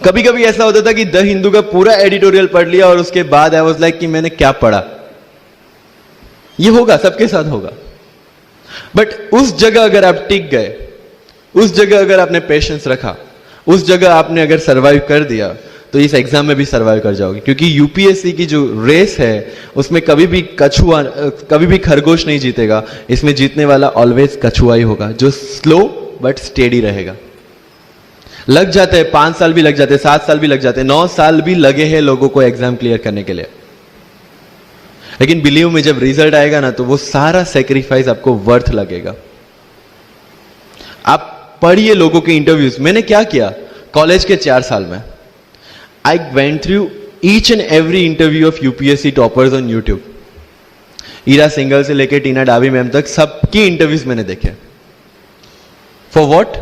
कभी कभी ऐसा होता था कि द हिंदू का पूरा एडिटोरियल पढ़ लिया और उसके बाद आई वाज लाइक कि मैंने क्या पढ़ा। ये होगा, सबके साथ होगा। बट उस जगह अगर आप टिक गए, उस जगह अगर आपने पेशेंस रखा, उस जगह आपने अगर सरवाइव कर दिया, तो इस एग्जाम में भी सरवाइव कर जाओगे। क्योंकि यूपीएससी की जो रेस है उसमें कभी भी कछुआ, कभी भी खरगोश नहीं जीतेगा। इसमें जीतने वाला ऑलवेज कछुआ ही होगा, जो स्लो बट स्टेडी रहेगा। लग जाते हैं 5 साल भी लग जाते हैं, 7 साल भी लग जाते हैं, 9 साल भी लगे हैं लोगों को एग्जाम क्लियर करने के लिए। लेकिन बिलीव में जब रिजल्ट आएगा ना, तो वो सारा सेक्रीफाइस आपको वर्थ लगेगा। आप पढ़िए लोगों के इंटरव्यूज। मैंने क्या किया कॉलेज के 4 साल में, I went through each and every interview of UPSC toppers on YouTube. Ira Singhal से लेकर टीना डाबी मैम तक सबकी इंटरव्यूज मैंने देखे। For what?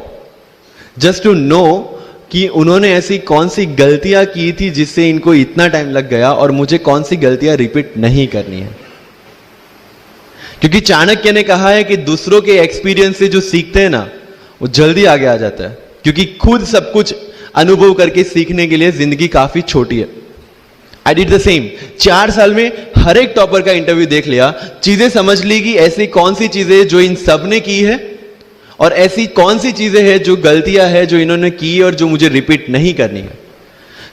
Just to know कि उन्होंने ऐसी कौन सी गलतियां की थी जिससे इनको इतना टाइम लग गया, और मुझे कौन सी गलतियां रिपीट नहीं करनी है। क्योंकि चाणक्य ने कहा है कि दूसरों के एक्सपीरियंस से जो सीखते हैं ना, वो जल्दी आगे आ जाता है। क्योंकि खुद सब कुछ अनुभव करके सीखने के लिए जिंदगी काफी छोटी है। I did the same. 4 साल में हर एक टॉपर का इंटरव्यू देख लिया, चीजें समझ ली कि ऐसी कौन सी चीजें जो इन सब ने की है, और ऐसी कौन सी चीजें हैं जो गलतियां हैं जो इन्होंने की और जो मुझे रिपीट नहीं करनी है।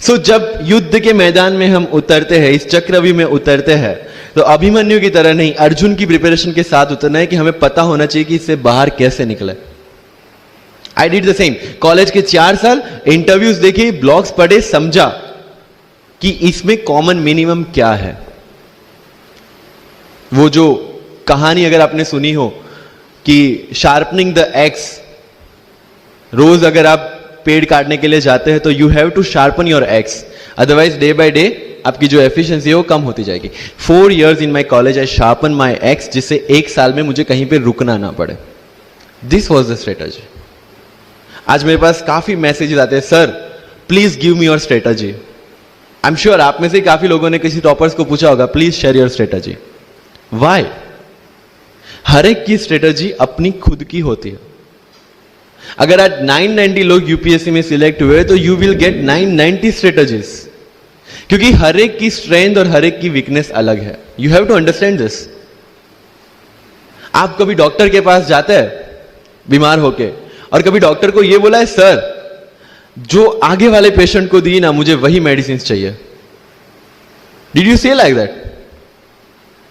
सो जब युद्ध के मैदान में हम उतरते हैं, इस चक्रव्यूह में उतरते हैं, तो अभिमन्यु की तरह नहीं, अर्जुन की प्रिपरेशन के साथ उतरना है कि हमें पता होना चाहिए कि इससे बाहर कैसे निकले। I did the same. College के 4 साल इंटरव्यूज देखे, ब्लॉग्स पढ़े, समझा कि इसमें कॉमन मिनिमम क्या है। वो जो कहानी अगर आपने सुनी हो कि शार्पनिंग द एक्स, रोज अगर आप पेड़ काटने के लिए जाते हैं तो you have to sharpen your axe, otherwise day by day आपकी जो एफिशिएंसी है वो कम होती जाएगी। 4 years in my college I sharpen my x, जिससे 1 साल में मुझे कहीं पे रुकना ना पड़े। This was the strategy. आज मेरे पास काफी मैसेजेस आते हैं, sir please give me your strategy. I am sure आप में से काफी लोगों ने किसी टॉपर्स को पूछा होगा, please share your strategy. Why? हर एक की स्ट्रेटजी अपनी खुद की होती है। अगर आज 990 लोग यूपीएससी में सिलेक्ट हुए तो यू विल गेट 990 स्ट्रेटजीज, क्योंकि हर एक की स्ट्रेंथ और हर एक की वीकनेस अलग है। You have to understand this. आप कभी डॉक्टर के पास जाते हैं बीमार होके, और कभी डॉक्टर को यह बोला है, सर जो आगे वाले पेशेंट को दी ना, मुझे वही मेडिसिन चाहिए। डिड यू से लाइक दैट?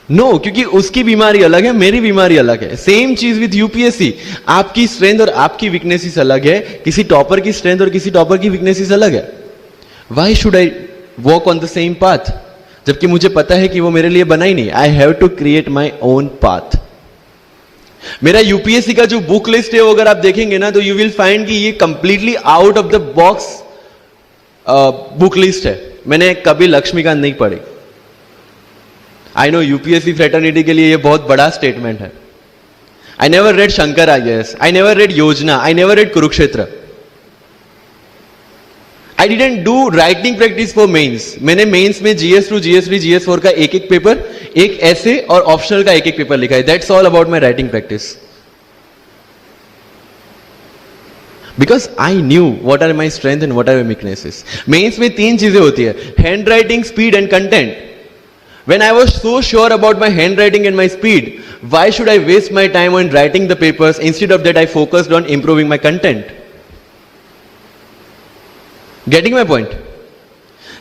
नो, क्योंकि उसकी बीमारी अलग है, मेरी बीमारी अलग है। सेम चीज विथ यूपीएससी। आपकी स्ट्रेंथ और आपकी वीकनेसेस अलग है, किसी टॉपर की स्ट्रेंथ और किसी टॉपर की वीकनेसेस अलग है। Why should I walk on the same path, जबकि मुझे पता है कि वो मेरे लिए बना ही नहीं। I have to create my own path. मेरा यूपीएससी का जो बुक लिस्ट है वो अगर आप देखेंगे ना, तो यू विल फाइंड कि ये completely out of the box book list है। मैंने कभी लक्ष्मीकांत नहीं पढ़ी। आई नो यूपीएससी फ्रेटर्निटी के लिए ये बहुत बड़ा स्टेटमेंट है। I never read Shankar IAS, I never read Yojana, I never read Kurukshetra. I didn't do writing practice for mains. मैंने मेंस में GS2, GS3, GS4 का एक पेपर, एक ऐसे और ऑप्शनल का एक पेपर लिखा है। That's all about my writing practice. Because I knew what are my strength and what are my weaknesses. Mains में 3 चीजें होती है, hand writing, speed and content. When I was so sure about my handwriting and my speed, why should I waste my time on writing the papers? Instead of that, I focused on improving my content. Getting my point?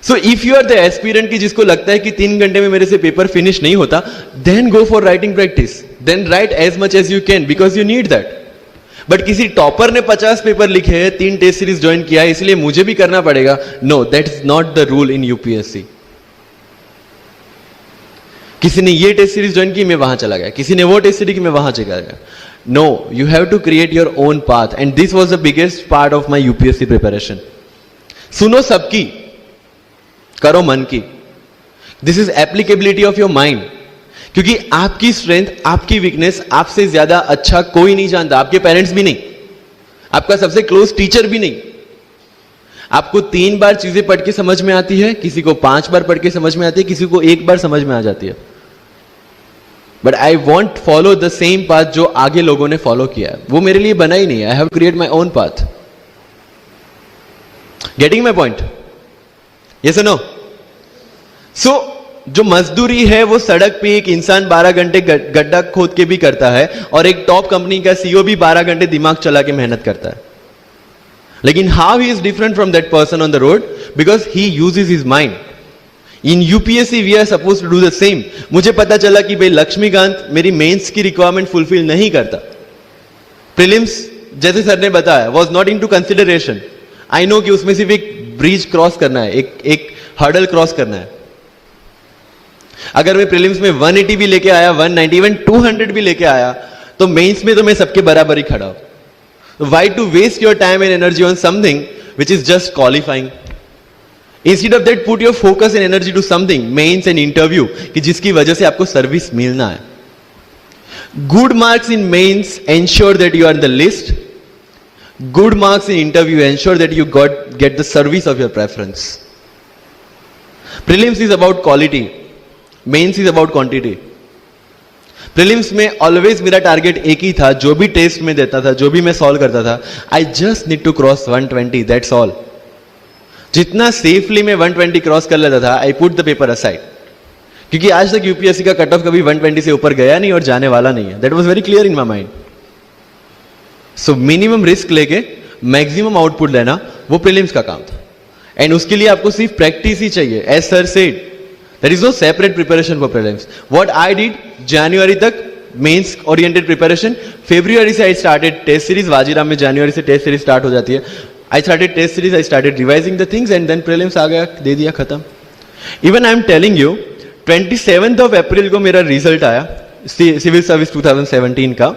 So if you are the aspirant की जिसको लगता है कि 3 घंटे में मेरे से paper finish नहीं होता, then go for writing practice. Then write as much as you can because you need that. But किसी टॉपर ने 50 पेपर लिखे हैं, 3 टेस्ट सीरीज ज्वाइन किया है, इसलिए मुझे भी करना पड़ेगा। No, that is not the rule in UPSC. किसी ने ये टेस्ट सीरीज ज्वाइन की, मैं वहां चला गया, किसी ने वो टेस्ट सीरीज की, मैं वहां चला गया। No, you have to create your own path, and this was the biggest part of my UPSC preparation. सुनो सबकी, करो मन की। This is applicability of your mind. क्योंकि आपकी स्ट्रेंथ, आपकी वीकनेस आपसे ज्यादा अच्छा कोई नहीं जानता। आपके पेरेंट्स भी नहीं, आपका सबसे क्लोज टीचर भी नहीं। आपको 3 बार चीजें पढ़ के समझ में आती है, किसी को 5 बार पढ़ के समझ में आती है, किसी को 1 बार समझ में आ जाती है। But I want follow the same path जो आगे लोगों ने फॉलो किया है। वो मेरे लिए बना ही नहीं है। I have create my own path. Getting my point? Yes और नो? सो जो मजदूरी है वो सड़क पे एक इंसान 12 घंटे गड्ढा खोद के भी करता है, और एक टॉप कंपनी का सीईओ भी 12 घंटे दिमाग चला के मेहनत करता है. लेकिन how he is different from that person on the road? Because he uses his mind. In UPSC we are suppose to do the same. मुझे पता चला कि भाई लक्ष्मीकांत मेरी मेंस की रिक्वायरमेंट फुलफिल नहीं करता. प्रीलिम्स जैसे सर ने बताया was not into consideration. I know कि उसमें सिर्फ एक ब्रिज क्रॉस करना है, एक हर्डल क्रॉस करना है. अगर मैं प्रीलिम्स में 180 भी लेके आया, 190, इवन 200 भी लेके आया, तो मेंस में तो मैं सबके बराबर ही खड़ा हूं. Why to waste your time and energy on something which is just qualifying? Instead of that put your focus and energy to something, mains and interview, कि जिसकी वजह से आपको सर्विस मिलना है. Good marks in mains ensure that you are in the list. Good marks in interview ensure that you get the service of your preference. Prelims is about quality, mains is about quantity. Prelims में always मेरा target एक ही था, जो भी test में देता था, जो भी मैं सॉल्व करता था, I just need to cross 120, that's all. जितना सेफली मैं 120 क्रॉस कर लेता था, I put the paper aside. क्योंकि आज तक यूपीएससी का कट ऑफ कभी 120 से ऊपर गया नहीं और जाने वाला नहीं है. That was very clear in my mind. So minimum risk लेके मैक्सिमम आउटपुट लेना, वो प्रीलिम्स का काम था. एंड उसके लिए आपको सिर्फ प्रैक्टिस ही चाहिए. As sir said, there is no separate preparation for prelims. What I did, January तक मेंस ओरिएंटेड प्रिपरेशन. February से I started test series. Vajiram में January से टेस्ट सीरीज स्टार्ट हो जाती है. I started test series, I started revising the things and then prelims आ गया, दे दिया, खत्म. Even I am telling you, 27th of April को मेरा रिजल्ट आया सिविल सर्विस 2017 का.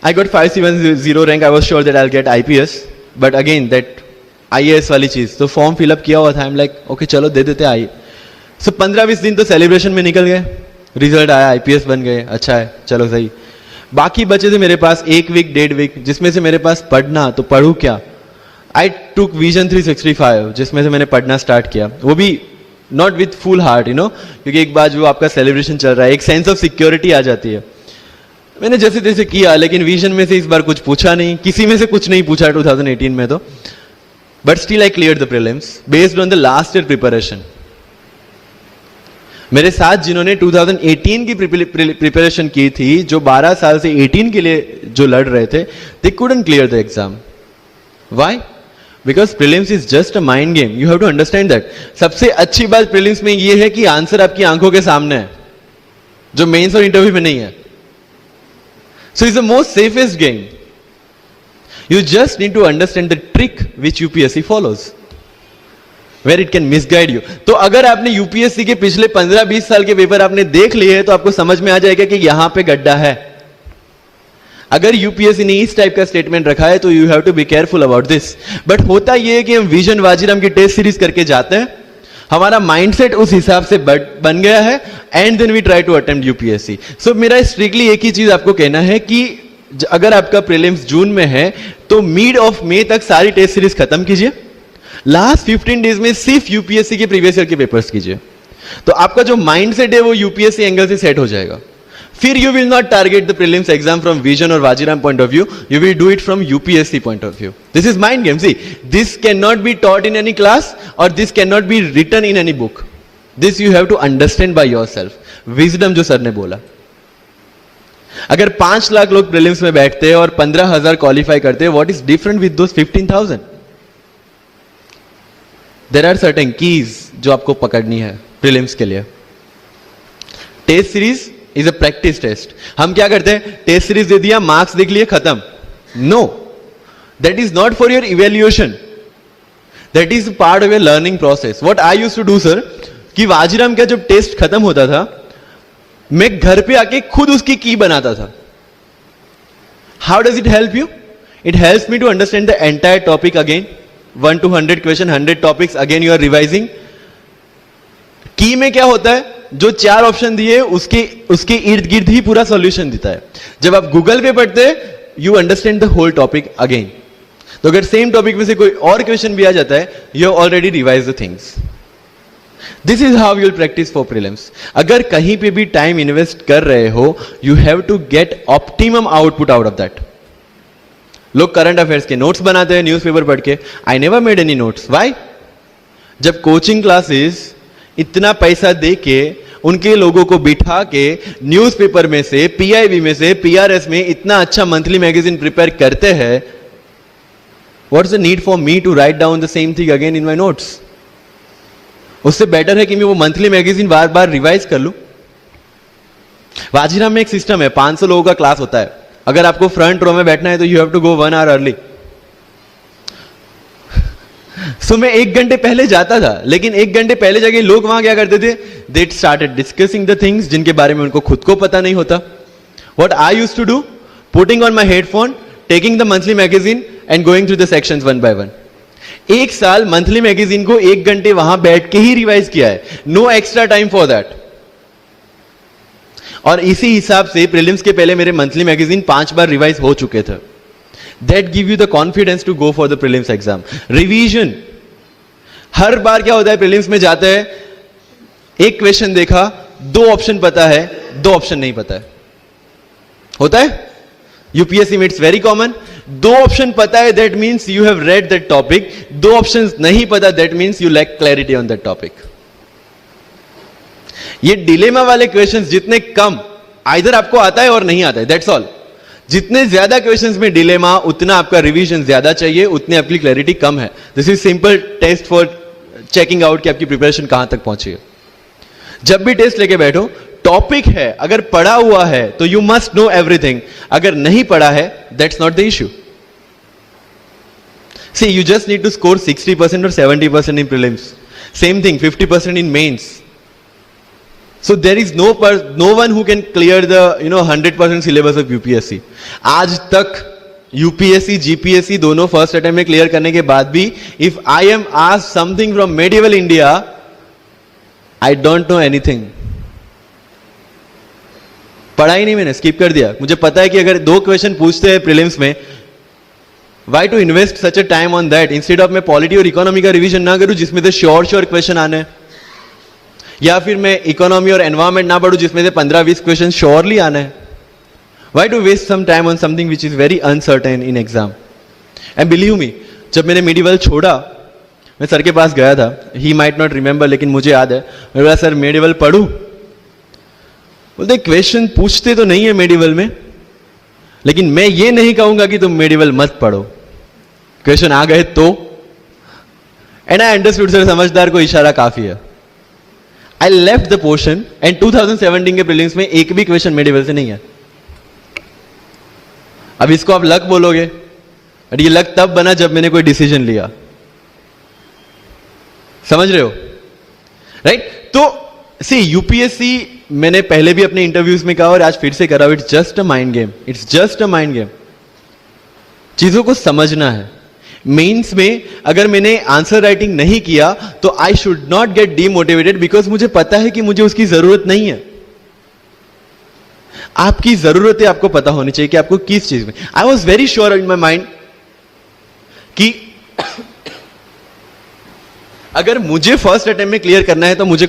I got 570 rank. I was sure that I'll get IPS, but again that IAS वाली चीज, तो फॉर्म फिलअप किया हुआ था. I'm like, okay चलो दे देते आई. सो 15-20 दिन तो सेलिब्रेशन में निकल गए. रिजल्ट आया, आईपीएस बन गए, अच्छा है, चलो सही. बाकी बचे थे मेरे पास 1 वीक 1.5 वीक, जिसमें से मेरे पास पढ़ना, तो पढ़ूं क्या? आई टुक विजन 365, जिसमें से मैंने पढ़ना स्टार्ट किया. वो भी not with full heart, you know, क्योंकि एक बार जो आपका सेलिब्रेशन चल रहा है, एक सेंस ऑफ सिक्योरिटी आ जाती है. मैंने जैसे तैसे किया, लेकिन विजन में से इस बार कुछ पूछा नहीं, किसी में से कुछ नहीं पूछा 2018 में तो. But still I clear the prelims based on the last year preparation. मेरे साथ जिन्होंने 2018 की प्रिपरेशन की थी, जो 12 साल से 18 के लिए जो लड़ रहे थे, they couldn't clear the exam. Why? Because prelims is just a mind game. You have to understand that. सबसे अच्छी बात प्रीलिम्स में यह है कि आंसर आपकी आंखों के सामने है, जो मेंस और इंटरव्यू में नहीं है. So is the most safest game. You just need to understand the trick which UPSC follows, where it can misguide you. तो अगर आपने यूपीएससी के पिछले 15-20 साल के पेपर आपने देख लिए हैं, तो आपको समझ में आ जाएगा कि यहां पे गड्ढा है. अगर यूपीएससी ने इस टाइप का स्टेटमेंट रखा है, तो you have to be careful about this. But होता यह है कि हम विजन वाजीराम की टेस्ट सीरीज करके जाते हैं, हमारा माइंडसेट उस हिसाब से बन गया है, and then we try to attempt UPSC. So मेरा स्ट्रिक्टली एक ही चीज आपको कहना है कि अगर आपका प्रीलिम्स जून में है, तो मिड ऑफ मई तक सारी टेस्ट सीरीज खत्म कीजिए. लास्ट 15 डेज में सिर्फ यूपीएससी के प्रीवियस ईयर के पेपर्स कीजिए, तो आपका जो माइंडसेट है वो यूपीएससी एंगल से सेट हो जाएगा. फिर you will not target the prelims exam from Vision और Vajiram point of view, you will do it from UPSC point of view. This is mind game. See, this can not be taught in any class or this can not be written in any book. This you have to understand by yourself. Wisdom जो sir ने बोला, अगर 5 लाख लोग prelims में बैठते हैं और 15,000 qualify करते हैं, what is different with those 15,000? There are certain keys जो आपको पकड़नी है प्रीलिम्स के लिए. Test series is a practice test. हम क्या करते हैं? टेस्ट सीरीज दे दिया, मार्क्स देख लिए, खत्म. No, that is not for your evaluation, that is part of your learning process. What I used to do sir, कि वाजीराम का जब टेस्ट खत्म होता था, मैं घर पे आके खुद उसकी की बनाता था. How does it help you? It helps me to understand the entire topic again. 1 to 100 question, 100 topics, again you are revising. की में क्या होता है? जो 4 ऑप्शन दिए उसके इर्द गिर्द ही पूरा सॉल्यूशन देता है. जब आप गूगल पे पढ़ते हैं, you understand the whole topic again. तो अगर सेम टॉपिक में से कोई और क्वेश्चन भी आ जाता है, you have already revise the things. This is how you will practice for prelims. अगर कहीं पे भी टाइम इन्वेस्ट कर रहे हो, you have to get optimum output out of that. लोग करंट अफेयर्स के नोट्स बनाते हैं न्यूज़पेपर पढ़ के. I never made any notes. Why? जब कोचिंग क्लासेस इतना पैसा दे के उनके लोगों को बिठा के न्यूज़पेपर में से, पीआईबी में से, पीआरएस में इतना अच्छा मंथली मैगजीन प्रिपेयर करते हैं, what is the need for me to write down the same thing again in my notes? उससे बेटर है कि मैं वो मंथली मैगजीन बार बार रिवाइज कर लूं. वाजीराम में एक सिस्टम है, 500 लोगों का क्लास होता है. अगर आपको फ्रंट रो में बैठना है तो you have to go 1 hour early. So मैं 1 घंटे पहले जाता था, लेकिन 1 घंटे पहले जाके लोग वहां क्या करते थे? They started discussing the things जिनके बारे में उनको खुद को पता नहीं होता. What I used to do? Putting on my headphone, taking the monthly magazine and going through the sections one by one. 1 साल मंथली मैगजीन को 1 घंटे वहां बैठ के ही रिवाइज किया है. No extra time for that. और इसी हिसाब से प्रीलिम्स के पहले मेरे मंथली मैगजीन 5 बार रिवाइज हो चुके थे. That give you the confidence to go for the prelims exam. Revision. हर बार क्या होता है प्रीलिम्स में जाते हैं, एक क्वेश्चन देखा, 2 ऑप्शन पता है, 2 ऑप्शन नहीं पता है. होता है यूपीएससी में, इट्स वेरी कॉमन. 2 ऑप्शन पता है, that means you have read that topic. 2 option नहीं पता, that means you lack clarity on that topic. ये डिलेमा वाले क्वेश्चंस जितने कम, आइदर आपको आता है और नहीं आता है, दैट्स ऑल. जितने ज्यादा क्वेश्चंस में डिलेमा, उतना आपका रिवीजन ज्यादा चाहिए, उतनी आपकी क्लैरिटी कम है. This is simple test for checking out कि आपकी प्रिपरेशन कहां तक पहुंची है. जब भी टेस्ट लेके बैठो, टॉपिक है, अगर पढ़ा हुआ है तो यू मस्ट नो एवरीथिंग. अगर नहीं पढ़ा है, that's not the issue. See, you just need to score 60% और 70% in prelims. Same thing, 50% in mains. So there is no one who can clear the 100% syllabus of UPSC. आज तक UPSC, GPSC दोनों first attempt में clear करने के बाद भी, if I am asked something from medieval India, I don't know anything. पढ़ा ही नहीं, मैंने स्किप कर दिया. मुझे पता है कि अगर 2 क्वेश्चन पूछते हैं प्रीलिम्स में, why to invest such a time on that? Instead of मैं पॉलिटी और इकोनॉमी का रिवीजन ना करूं जिसमें से श्योर क्वेश्चन आने हैं, या फिर मैं इकोनॉमी और एनवायरमेंट ना पढ़ूं जिसमें से 15-20 क्वेश्चन श्योरली आने हैं. Why to waste some time on something which is very uncertain in exam? And believe me, जब मैंने मेडिवल छोड़ा, मैं सर के पास गया था. He might not remember, लेकिन मुझे याद है. मैं बोला, सर मेडिवल पढ़ूं? बोलते क्वेश्चन पूछते तो नहीं है मेडिवल में, लेकिन मैं ये नहीं कहूंगा कि तुम मेडिवल मत पढ़ो. क्वेश्चन आ गए तो. एंड आई अंडरस्टूड, सर समझदार को इशारा काफी है. I left the portion and 2017 के प्रीलिम्स में एक भी क्वेश्चन मेडिवल से नहीं है. अब इसको आप लक बोलोगे, और ये लक तब बना जब मैंने कोई डिसीजन लिया. समझ रहे हो? राइट? तो सी, यूपीएससी मैंने पहले भी अपने इंटरव्यूज में कहा और आज फिर से करा, it's just a mind game. It's just a mind game. चीजों को समझना है. मेंस में अगर मैंने आंसर राइटिंग नहीं किया तो I should not gate demotivated, because मुझे पता है कि मुझे उसकी जरूरत नहीं है. आपकी जरूरतें आपको पता होनी चाहिए कि आपको किस चीज में. I was very sure in my mind कि अगर मुझे फर्स्ट अटेम्प्ट में क्लियर करना है तो मुझे